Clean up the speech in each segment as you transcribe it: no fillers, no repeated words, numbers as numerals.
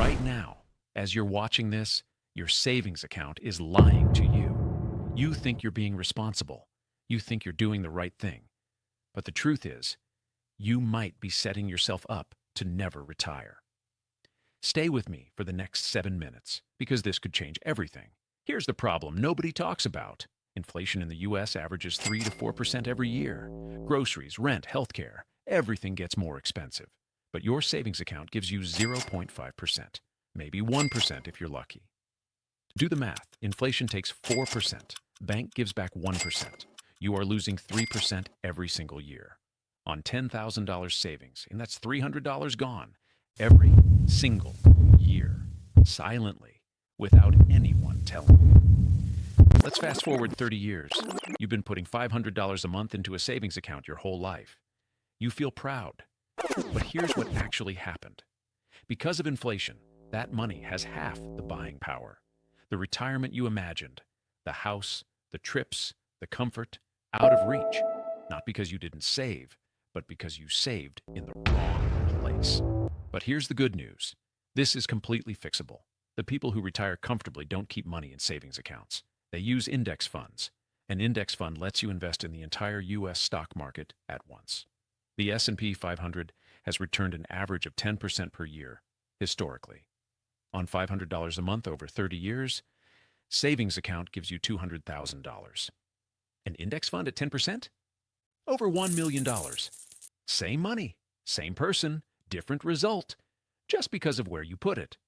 right now, as you're watching this, your savings account is lying to you. You think you're being responsible. You think you're doing the right thing. But the truth is, you might be setting yourself up to never retire. Stay with me for the next 7 minutes, because this could change everything. Here's the problem nobody talks about. Inflation in the US averages 3 to 4% every year. Groceries, rent, healthcare, everything gets more expensive. But your savings account gives you 0.5%, maybe 1% if you're lucky. Do the math. Inflation takes 4%. Bank gives back 1%. You are losing 3% every single year. On $10,000 savings, and that's $300 gone every single year, silently, without anyone telling you. Let's fast forward 30 years. You've been putting $500 a month into a savings account your whole life. You feel proud. But here's what actually happened. Because of inflation, that money has half the buying power. The retirement you imagined, the house, the trips, the comfort, out of reach. Not because you didn't save, but because you saved in the wrong place. But here's the good news. This is completely fixable. The people who retire comfortably don't keep money in savings accounts. They use index funds. An index fund lets you invest in the entire U.S. stock market at once. The S&P 500 has returned an average of 10% per year, historically. On $500 a month over 30 years, savings account gives you $200,000. An index fund at 10%? Over $1 million. Same money, same person, different result, just because of where you put it.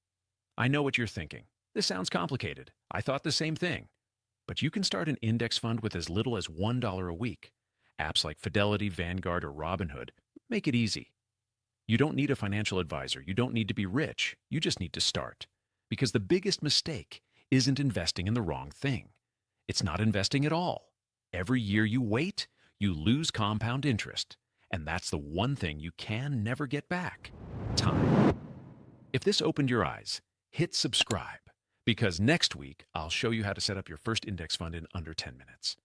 I know what you're thinking. This sounds complicated. I thought the same thing. But you can start an index fund with as little as $1 a week. Apps like Fidelity, Vanguard, or Robinhood make it easy. You don't need a financial advisor. You don't need to be rich. You just need to start. Because the biggest mistake isn't investing in the wrong thing. It's not investing at all. Every year you wait, you lose compound interest. And that's the one thing you can never get back: time. If this opened your eyes, hit subscribe, because next week I'll show you how to set up your first index fund in under 10 minutes.